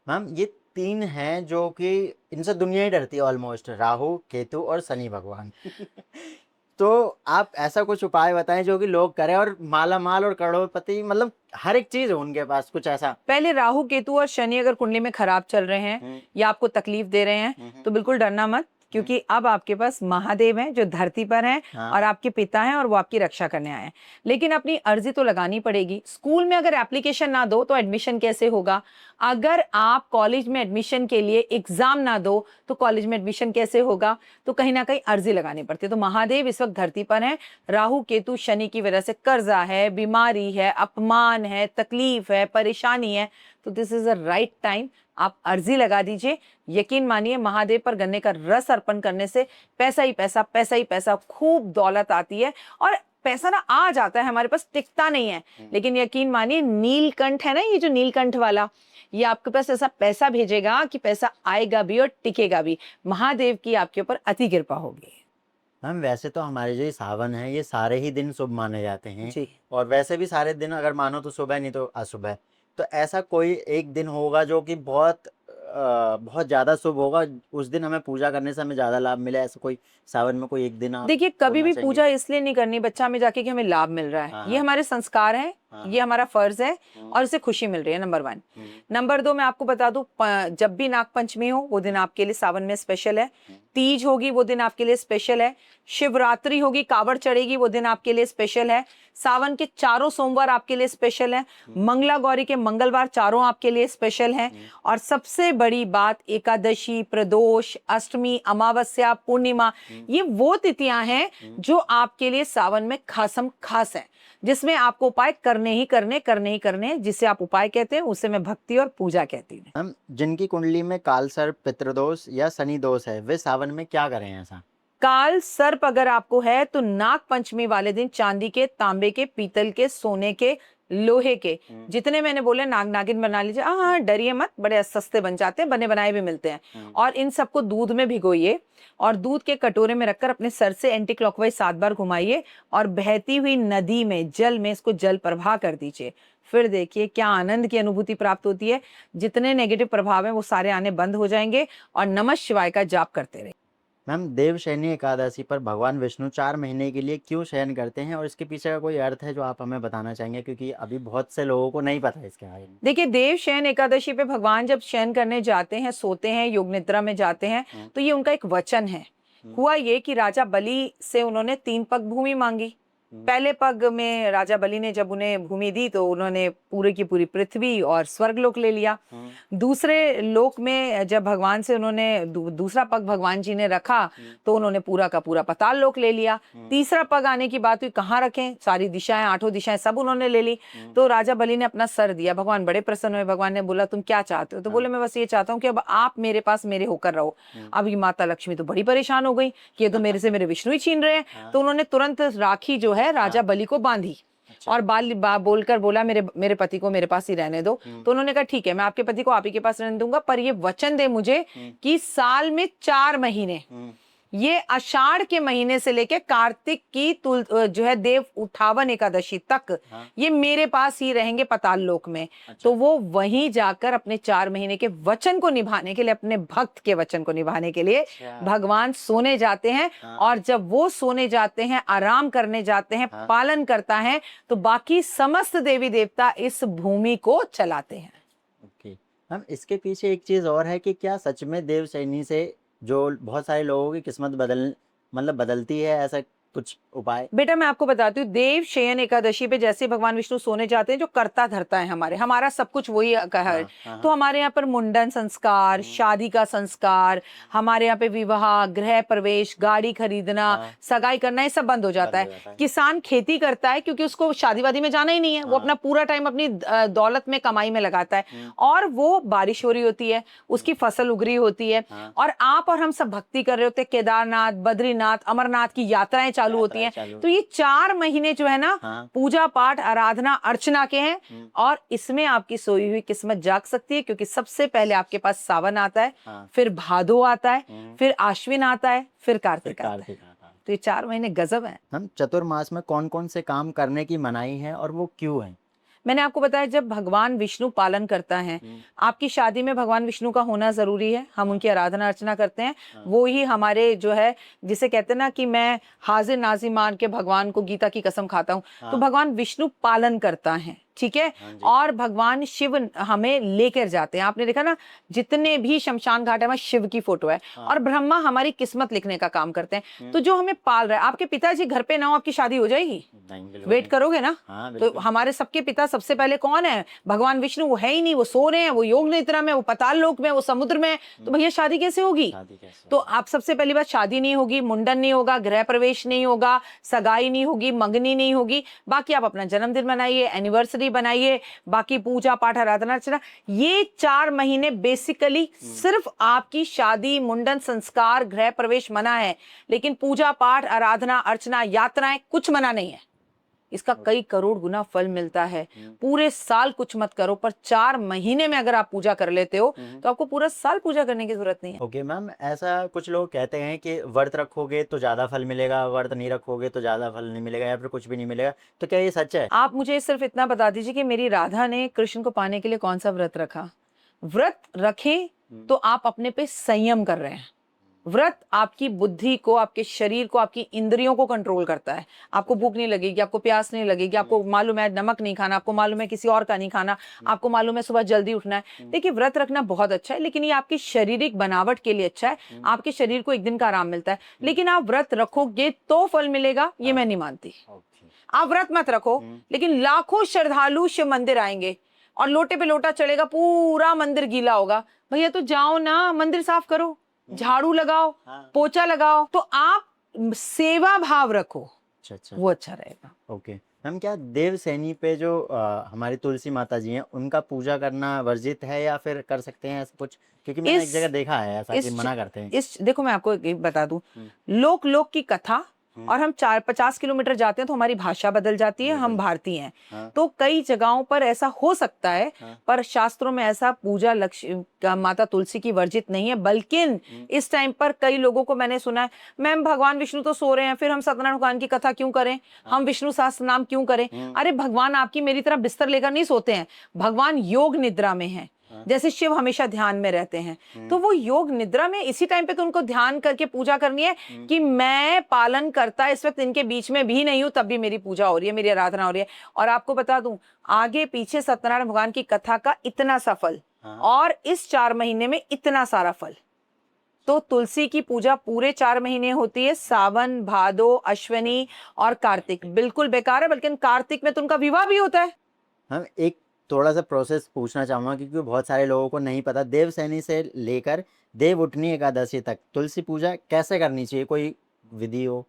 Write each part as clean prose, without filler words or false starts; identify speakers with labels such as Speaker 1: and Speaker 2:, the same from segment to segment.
Speaker 1: Ma'am ये 3 हैं जो कि इनसे दुनिया ही डरती है ऑलमोस्ट, राहु, केतु और शनि भगवान। तो आप ऐसा कुछ उपाय बताएँ जो कि लोग करें और माला-माल और करोड़पति, मतलब हर एक चीज़ हो उनके पास कुछ ऐसा?
Speaker 2: पहले राहु केतु और शनि अगर कुंडली में खराब चल रहे हैं
Speaker 1: हुँ,
Speaker 2: या आपको तकलीफ दे रहे हैं,
Speaker 1: हुँ,
Speaker 2: तो बिल्कुल डरना मत,
Speaker 1: हुँ,
Speaker 2: क्योंकि अब आपके पास महादेव हैं जो धरती पर हैं
Speaker 1: हाँ,
Speaker 2: और आपके पिता हैं और वो आपकी रक्षा करने आए हैं। लेकिन अपनी अर्जी तो लगानी पड़ेगी। स्कूल में अगर एप्लीकेशन ना दो तो एडमिशन कैसे होगा? अगर आप कॉलेज में एडमिशन के लिए एग्जाम ना दो तो कॉलेज में एडमिशन कैसे होगा? तो कहीं ना कहीं अर्जी लगानी पड़ती है। तो महादेव इस वक्त धरती पर हैं। राहु केतु शनि की वजह से कर्जा है, बीमारी है, अपमान है, तकलीफ है, परेशानी है। तो this is a right time, आप अर्जी लगा दीजिए। यकीन मानिए महादेव पर गन्ने का रस अर्पण करने से पैसा ही पैसा, पैसा ही पैसा, खूब दौलत आती है। और पैसा ना आ जाता है हमारे पास, टिकता नहीं है। लेकिन यकीन मानिए नीलकंठ है ना, ये जो नीलकंठ वाला, ये आपके पास ऐसा पैसा भेजेगा कि पैसा आएगा भी और टिकेगा भी। महादेव की आपके ऊपर अति कृपा होगी।
Speaker 1: मैम वैसे तो हमारे जो ये सावन है, ये सारे ही दिन शुभ माने जाते हैं
Speaker 2: जी।
Speaker 1: और वैसे भी सारे दिन अगर मानो तो शुभ है, नहीं तो अशुभ है। तो ऐसा कोई एक दिन होगा जो कि बहुत ज़्यादा शुभ होगा, उस दिन हमें पूजा करने से हमें ज़्यादा लाभ मिले, ऐसा कोई सावन में कोई एक दिन आप
Speaker 2: देखिए, कभी
Speaker 1: बोलना
Speaker 2: भी
Speaker 1: चाहेंगे?
Speaker 2: पूजा इसलिए नहीं करनी बच्चा में जाके कि हमें लाभ मिल रहा है।
Speaker 1: हाँ,
Speaker 2: ये
Speaker 1: हाँ।
Speaker 2: हमारे संस्कार हैं,
Speaker 1: हाँ,
Speaker 2: ये
Speaker 1: हाँ।
Speaker 2: हमारा फर्ज है
Speaker 1: हुँ,
Speaker 2: और इससे खुशी मिल रही है, नंबर 1।
Speaker 1: हुँ,
Speaker 2: नंबर 2 मैं आपको बता दूं, जब भी नाग पंचमी हो वो दिन आपके लिए सावन में स्पेशल है।
Speaker 1: हुँ,
Speaker 2: तीज होगी वो दिन आपके लिए स्पेशल है। शिवरात्रि होगी, कावड़ चढ़ेगी, वो दिन आपके लिए स्पेशल है। सावन के चारों सोमवार आपके लिए स्पेशल है।
Speaker 1: हुँ,
Speaker 2: मंगला गौरी के मंगलवार चारों आपके लिए स्पेशल हैं।
Speaker 1: हुँ,
Speaker 2: और सबसे बड़ी बात, एकादशी, प्रदोष, अष्टमी, अमावस्या, पूर्णिमा,
Speaker 1: हुँ,
Speaker 2: ये वो तिथियां हैं
Speaker 1: हुँ।
Speaker 2: जो आपके लिए सावन में खासम खास है, जिसमें आपको उपाय करने ही करने हैं। जिसे आप उपाय कहते हैं उसे मैं भक्ति और पूजा कहती हूँ।
Speaker 1: मैम जिनकी कुंडली में कालसर्प, पितृदोष या शनि दोष है, वे सावन में क्या करें ऐसा?
Speaker 2: काल सर्प अगर आपको है तो नाग पंचमी वाले दिन चांदी के, तांबे के, पीतल के, सोने के, लोहे के,
Speaker 1: हुँ,
Speaker 2: जितने मैंने बोले नाग नागिन बना लीजिए। हाँ
Speaker 1: हुँ,
Speaker 2: हाँ, डरिए मत, बड़े सस्ते बन जाते हैं, बने बनाए भी मिलते हैं।
Speaker 1: हुँ,
Speaker 2: और इन सबको दूध में भिगोइए और दूध के कटोरे में रखकर अपने सर से एंटी क्लॉकवाइज 7 बार घुमाइए और बहती हुई नदी में, जल में इसको जल प्रवाह कर दीजिए। फिर देखिए क्या आनंद की अनुभूति प्राप्त होती है। जितने नेगेटिव प्रभाव हैं वो सारे आने बंद हो जाएंगे। और नमः शिवाय का जाप करते रहिए।
Speaker 1: मैम देवशयनी एकादशी पर भगवान विष्णु 4 महीने के लिए क्यों शयन करते हैं और इसके पीछे का कोई अर्थ है जो आप हमें बताना चाहेंगे? क्योंकि अभी बहुत से लोगों को नहीं पता है इसके बारे में।
Speaker 2: देखिए, देव शयन एकादशी पे भगवान जब शयन करने जाते हैं, सोते हैं, योग निद्रा में जाते हैं,
Speaker 1: हुँ,
Speaker 2: तो ये उनका एक वचन है।
Speaker 1: हुँ,
Speaker 2: हुआ ये कि राजा बलि से उन्होंने 3 पग भूमि मांगी।
Speaker 1: हुँ,
Speaker 2: पहले पग में राजा बलि ने जब उन्हें भूमि दी तो उन्होंने पूरी की पूरी पृथ्वी और स्वर्गलोक ले लिया।
Speaker 1: हुँ,
Speaker 2: दूसरे लोक में जब भगवान से उन्होंने दूसरा पग भगवान जी ने रखा
Speaker 1: हुँ,
Speaker 2: तो उन्होंने पूरा का पूरा पाताल लोक ले लिया।
Speaker 1: हुँ,
Speaker 2: तीसरा पग आने की बात हुई, कहाँ रखें? सारी दिशाएं, 8 दिशाएं सब उन्होंने ले ली।
Speaker 1: हुँ,
Speaker 2: तो राजा बलि ने अपना सर दिया। भगवान बड़े प्रसन्न हुए। भगवान ने बोला तुम क्या चाहते हो? तो
Speaker 1: हाँ,
Speaker 2: बोले मैं बस ये चाहता हूँ कि अब आप मेरे पास मेरे होकर रहो।
Speaker 1: हुँ,
Speaker 2: अब ये माता लक्ष्मी तो बड़ी परेशान हो गई कि ये तो मेरे से मेरे विष्णु ही छीन रहे हैं।
Speaker 1: हाँ,
Speaker 2: तो उन्होंने तुरंत राखी जो है राजा
Speaker 1: हाँ,
Speaker 2: बलि को बांधी
Speaker 1: अच्छा,
Speaker 2: और बोलकर बोला मेरे मेरे पति को मेरे पास ही रहने दो।
Speaker 1: हुँ,
Speaker 2: तो उन्होंने कहा ठीक है, मैं आपके पति को आप ही के पास रहने दूंगा, पर ये वचन दे मुझे
Speaker 1: हुँ,
Speaker 2: कि साल में 4 महीने,
Speaker 1: हुँ,
Speaker 2: ये आषाढ़ के महीने से लेके कार्तिक की जो है देव उठावन एकादशी तक
Speaker 1: हाँ,
Speaker 2: ये मेरे पास ही रहेंगे पाताल लोक में। तो
Speaker 1: अच्छा,
Speaker 2: वो वहीं जाकर अपने 4 महीने के वचन को निभाने के लिए, अपने भक्त के वचन को निभाने के लिए
Speaker 1: अच्छा,
Speaker 2: भगवान सोने जाते हैं।
Speaker 1: हाँ,
Speaker 2: और जब वो सोने जाते हैं, आराम करने जाते हैं,
Speaker 1: हाँ,
Speaker 2: पालन करता है, तो बाकी समस्त देवी देवता इस भूमि को चलाते हैं।
Speaker 1: ओके। मैम इसके पीछे एक चीज़ और है कि क्या सच में देवशयनी से जो बहुत सारे लोगों की किस्मत बदलती है, ऐसा कुछ उपाय?
Speaker 2: बेटा मैं आपको बताती हूँ, देव शयन एकादशी पे जैसे भगवान विष्णु सोने जाते हैं, जो करता धरता है हमारे, हमारा सब कुछ वही कहा है।
Speaker 1: हाँ, हाँ,
Speaker 2: तो
Speaker 1: हाँ,
Speaker 2: हमारे यहाँ पर मुंडन संस्कार,
Speaker 1: हुँ,
Speaker 2: शादी का संस्कार, हमारे यहाँ पे विवाह, गृह प्रवेश, गाड़ी खरीदना,
Speaker 1: हाँ,
Speaker 2: सगाई करना, ये सब बंद हो जाता
Speaker 1: बंद
Speaker 2: है।
Speaker 1: हो जाता है।
Speaker 2: किसान खेती करता है क्योंकि उसको शादी वादी में जाना ही नहीं है, वो
Speaker 1: हाँ,
Speaker 2: अपना पूरा टाइम अपनी दौलत में, कमाई में लगाता है।
Speaker 1: हुँ,
Speaker 2: और वो बारिश हो रही होती है,
Speaker 1: हुँ,
Speaker 2: उसकी फसल उग रही होती है,
Speaker 1: हाँ,
Speaker 2: और आप और हम सब भक्ति कर रहे होते हैं। केदारनाथ, बद्रीनाथ, अमरनाथ की यात्राएं चालू होती
Speaker 1: यात्राएँ
Speaker 2: हैं।
Speaker 1: चालू
Speaker 2: तो
Speaker 1: होती
Speaker 2: ये
Speaker 1: हैं।
Speaker 2: 4 महीने जो है ना,
Speaker 1: हाँ,
Speaker 2: पूजा पाठ, आराधना, अर्चना के हैं।
Speaker 1: हुँ,
Speaker 2: और इसमें आपकी सोई हुई किस्मत जाग सकती है, क्योंकि सबसे पहले आपके पास सावन आता है,
Speaker 1: हाँ,
Speaker 2: फिर भादो आता है,
Speaker 1: हुँ,
Speaker 2: फिर आश्विन आता है, फिर
Speaker 1: फिर
Speaker 2: कार्तिक आता है।
Speaker 1: कार्तिक आता है।
Speaker 2: तो ये 4 महीने गजब है।
Speaker 1: हम चतुर्मास में कौन-कौन से काम करने की मनाही है और वो क्यों है?
Speaker 2: मैंने आपको बताया जब भगवान विष्णु पालन करता है, आपकी शादी में भगवान विष्णु का होना जरूरी है, हम उनकी आराधना अर्चना करते हैं, वो ही हमारे जो है, जिसे कहते हैं ना कि मैं हाजिर नाजिर मान के भगवान को गीता की कसम खाता हूँ, तो भगवान विष्णु पालन करता है, ठीक है। और भगवान शिव हमें लेकर जाते हैं, आपने देखा ना जितने भी शमशान घाट है वहां शिव की फोटो है, और ब्रह्मा हमारी किस्मत लिखने का काम करते हैं। तो जो हमें पाल रहा है, आपके पिताजी घर पे ना हो, आपकी शादी हो जाएगी? वेट करोगे ना? तो हमारे सबके पिता सबसे पहले कौन है? भगवान विष्णु। वो है ही नहीं, वो सो रहे हैं, वो योग निद्रा में, वो पाताल लोक में, वो समुद्र में, तो भैया शादी कैसे होगी? तो आप सबसे पहली बात, शादी नहीं होगी, मुंडन नहीं होगा, गृह प्रवेश नहीं होगा, सगाई नहीं होगी, मंगनी नहीं होगी। बाकी आप अपना जन्मदिन बनाइए, एनिवर्सरी बनाइए, बाकी पूजा पाठ आराधना अर्चना, ये 4 महीने बेसिकली सिर्फ आपकी शादी, मुंडन, संस्कार, गृह प्रवेश मना है, लेकिन पूजा पाठ आराधना अर्चना यात्राएं कुछ मना नहीं है। इसका कई करोड़ गुना फल मिलता है। पूरे साल कुछ मत करो, पर 4 महीने में अगर आप पूजा कर लेते हो तो आपको पूरा साल पूजा करने की जरूरत नहीं है।
Speaker 1: ओके मैम, ऐसा कुछ लोग कहते हैं कि व्रत रखोगे तो ज़्यादा फल मिलेगा, व्रत नहीं रखोगे तो ज़्यादा फल नहीं मिलेगा, या फिर कुछ भी नहीं मिलेगा, तो क्या ये सच है?
Speaker 2: आप मुझे सिर्फ इतना बता दीजिए कि मेरी राधा ने कृष्ण को पाने के लिए कौन सा व्रत रखा? व्रत रखें तो आप अपने पे संयम कर रहे हैं। व्रत आपकी बुद्धि को, आपके शरीर को, आपकी इंद्रियों को कंट्रोल करता है। आपको भूख नहीं लगेगी, आपको प्यास नहीं लगेगी, आपको मालूम है नमक नहीं खाना, आपको मालूम है किसी और का नहीं खाना, आपको मालूम है सुबह जल्दी उठना है। देखिए, व्रत रखना बहुत अच्छा है, लेकिन ये आपकी शारीरिक बनावट के लिए अच्छा है, आपके शरीर को एक दिन का आराम मिलता है। लेकिन आप व्रत रखोगे तो फल मिलेगा, ये मैं नहीं मानती। आप व्रत मत रखो, लेकिन लाखों श्रद्धालु शिव मंदिर आएंगे और लोटे पे लोटा चढ़ेगा, पूरा मंदिर गीला होगा। भैया तो जाओ ना, मंदिर साफ करो, झाड़ू लगाओ, पोछा लगाओ, तो आप सेवा भाव रखो।
Speaker 1: अच्छा,
Speaker 2: वो अच्छा रहेगा।
Speaker 1: ओके मैम, क्या देवसैनी पे जो हमारी तुलसी माता जी हैं, उनका पूजा करना वर्जित है या फिर कर सकते हैं ऐसा कुछ? क्योंकि मैंने एक जगह देखा है ऐसा कि मना करते हैं।
Speaker 2: देखो, मैं आपको एक बता दूं, लोक लोक की कथा, और हम 4-50 किलोमीटर जाते हैं तो हमारी भाषा बदल जाती है, हम भारतीय हैं। तो कई जगहों पर ऐसा हो सकता है, पर शास्त्रों में ऐसा पूजा लक्ष्य माता तुलसी की वर्जित नहीं है। बल्कि इस टाइम पर कई लोगों को मैंने सुना है, मैम भगवान विष्णु तो सो रहे हैं, फिर हम सत्यनारायण भगवान की कथा क्यों करें, हम विष्णु सहस्त्र नाम क्यों करें? अरे भगवान आपकी मेरी तरह बिस्तर लेकर नहीं सोते हैं, भगवान योग निद्रा में है। जैसे शिव हमेशा ध्यान में रहते हैं, तो वो योग निद्रा में, इसी टाइम पे तो उनको ध्यान करके पूजा करनी है कि मैं पालन करता इस वक्त इनके बीच में भी नहीं हूं, तब भी मेरी पूजा हो रही है, मेरी आराधना हो रही है। और आपको बता दूं, आगे पीछे सत्यनारायण भगवान की कथा का इतना सा फल, और इस 4 महीने में इतना सारा फल। तो तुलसी की पूजा पूरे 4 महीने होती है, सावन, भादो, अश्विनी और कार्तिक। बिल्कुल बेकार है, बल्कि कार्तिक में तो उनका विवाह भी होता है।
Speaker 1: हम एक थोड़ा सा प्रोसेस पूछना चाहूँगा, क्योंकि बहुत सारे लोगों को नहीं पता, देवसैनी से लेकर देवउठनी एकादशी तक तुलसी पूजा कैसे करनी चाहिए, कोई विधि हो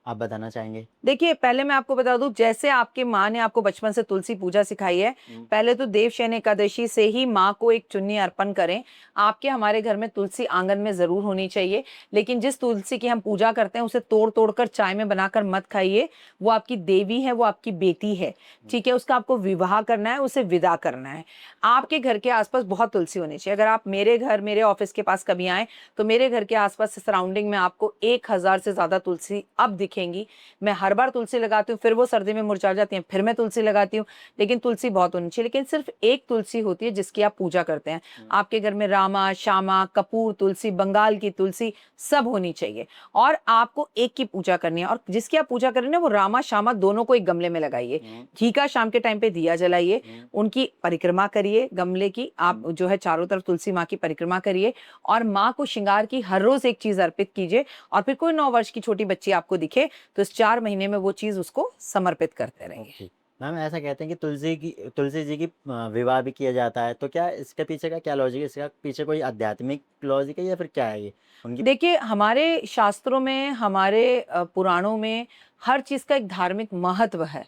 Speaker 1: आप बताना चाहेंगे?
Speaker 2: देखिए, पहले मैं आपको बता दूं, जैसे आपके माँ ने आपको बचपन से तुलसी पूजा सिखाई है, पहले तो देवशयनी एकादशी से ही माँ को एक चुन्नी अर्पण करें। आपके हमारे घर में तुलसी आंगन में जरूर होनी चाहिए, लेकिन जिस तुलसी की हम पूजा करते हैं उसे तोड़ तोड़ कर चाय में बनाकर मत खाइए। वो आपकी देवी है, वो आपकी बेटी है, ठीक है। उसका आपको विवाह करना है, उसे विदा करना है। आपके घर के आसपास बहुत तुलसी होनी चाहिए। अगर आप मेरे घर, मेरे ऑफिस के पास कभी आए, तो मेरे घर के आसपास सराउंडिंग में आपको 1000 से ज्यादा तुलसी अब दिखेंगी। मैं हर बार तुलसी लगाती हूँ, फिर वो सर्दी में मुरझा जाती हैं, फिर मैं तुलसी लगाती हूँ, लेकिन तुलसी बहुत होनी चाहिए। लेकिन सिर्फ एक तुलसी होती है जिसकी आप पूजा करते हैं। आपके घर में रामा, श्यामा, कपूर तुलसी, बंगाल की तुलसी सब होनी चाहिए, और आपको एक की पूजा करनी है। और जिसकी आप पूजा कर रहे हैं वो रामा श्यामा दोनों को एक गमले में लगाइए, घी का शाम के टाइम पे दिया जलाइए, उनकी परिक्रमा करिए गमले की, आप जो है चारों तरफ तुलसी माँ की परिक्रमा करिए, और माँ को श्रृंगार की हर रोज एक चीज अर्पित कीजिए। और फिर कोई 9 वर्ष की छोटी बच्ची आपको दिखे तो इस 4 महीने में वो चीज उसको समर्पित करते रहेंगे।
Speaker 1: मैम, ऐसा कहते हैं कि तुलसी जी की विवाह भी किया जाता है, तो क्या इसके पीछे का क्या लॉजिक है? इसका पीछे कोई आध्यात्मिक लॉजिक है या फिर क्या है ये उनकी?
Speaker 2: देखिए, हमारे शास्त्रों में, हमारे पुराणों में हर चीज का एक धार्मिक महत्व है।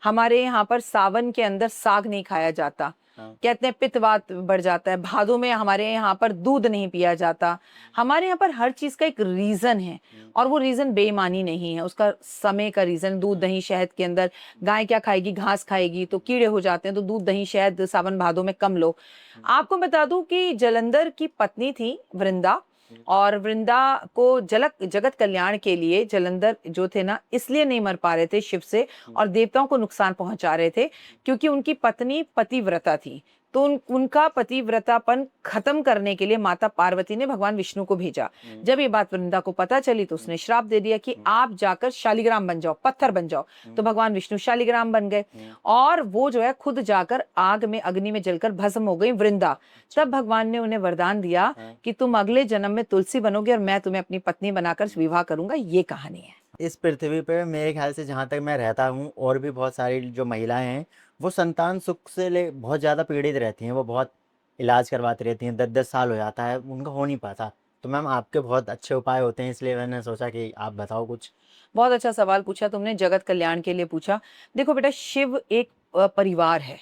Speaker 2: हमारे यहाँ पर सावन के अंदर साग नहीं खाया जाता, कहते हैं पित्तवात बढ़ जाता है। भादों में हमारे यहाँ पर दूध नहीं पिया जाता। हमारे यहाँ पर हर चीज का एक रीजन है, और वो रीजन बेईमानी नहीं है, उसका समय का रीजन। दूध दही शहद के अंदर गाय क्या खाएगी, घास खाएगी, तो कीड़े हो जाते हैं, तो दूध दही शहद सावन भादों में कम लो। आपको बता दूं कि जलंधर की पत्नी थी वृंदा, और वृंदा को जगत कल्याण के लिए जलंधर जो थे ना, इसलिए नहीं मर पा रहे थे शिव से और देवताओं को नुकसान पहुंचा रहे थे क्योंकि उनकी पत्नी पतिव्रता थी। तो उनका पतिव्रतापन खत्म करने के लिए माता पार्वती ने भगवान विष्णु को भेजा। जब ये बात वृंदा को पता चली तो उसने श्राप दे दिया कि आप जाकर शालिग्राम बन जाओ, पत्थर बन जाओ। तो भगवान विष्णु शालिग्राम बन गए और वो जो है खुद जाकर आग में, अग्नि में जलकर भस्म हो गई वृंदा। तब भगवान ने उन्हें वरदान दिया कि तुम अगले जन्म में तुलसी बनोगे और मैं तुम्हें अपनी पत्नी बनाकर विवाह करूंगा। ये कहानी है।
Speaker 1: इस पृथ्वी पे मेरे ख्याल से जहाँ तक मैं रहता हूँ और भी बहुत सारी जो महिलाएं हैं वो संतान सुख से ले बहुत ज़्यादा पीड़ित रहती हैं। वो बहुत इलाज करवाती रहती हैं, 10-10 साल हो जाता है उनका हो नहीं पाता। तो मैम आपके बहुत अच्छे उपाय होते हैं, इसलिए मैंने सोचा कि आप बताओ कुछ।
Speaker 2: बहुत अच्छा सवाल पूछा तुमने, जगत कल्याण के लिए पूछा। देखो बेटा, शिव एक परिवार है।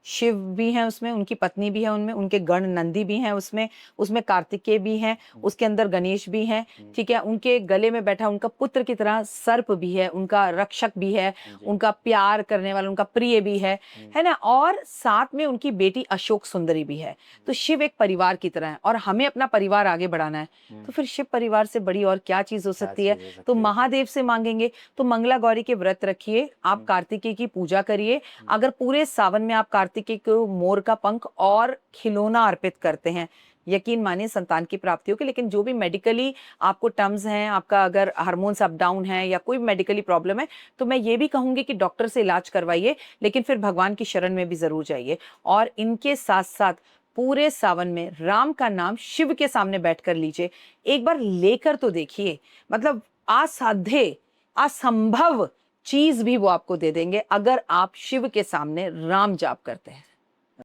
Speaker 2: शिव भी हैं उसमें, उनकी पत्नी भी है उनमें, उनके गण नंदी भी हैं उसमें, उसमें कार्तिकेय भी हैं, उसके अंदर गणेश भी हैं, ठीक है। उनके गले में बैठा उनका पुत्र की तरह सर्प भी है, उनका रक्षक भी है, उनका प्यार करने वाला, उनका प्रिय भी है ना। और साथ में उनकी बेटी अशोक सुंदरी भी है। तो शिव एक परिवार की तरह है और हमें अपना परिवार आगे बढ़ाना है। तो फिर शिव परिवार से बड़ी और क्या चीज हो सकती है? तो महादेव से मांगेंगे तो मंगला गौरी के व्रत रखिए, आप कार्तिकेय की पूजा करिए। अगर पूरे सावन में आप कार्तिकेय को मोर का पंख और खिलौना अर्पित करते हैं, यकीन मानिए संतान की प्राप्ति होगी। लेकिन जो भी मेडिकली आपको टर्म्स हैं, आपका अगर हार्मोन्स अप डाउन है या कोई मेडिकली प्रॉब्लम है, तो मैं ये भी कहूंगी कि डॉक्टर से इलाज करवाइए, लेकिन फिर भगवान की शरण में भी जरूर जाइए। और इनके साथ साथ पूरे सावन में राम का नाम शिव के सामने बैठकर लीजिए, एक बार लेकर तो देखिए। मतलब असाध्य, असंभव चीज भी वो आपको दे देंगे अगर आप शिव के सामने राम जाप करते हैं।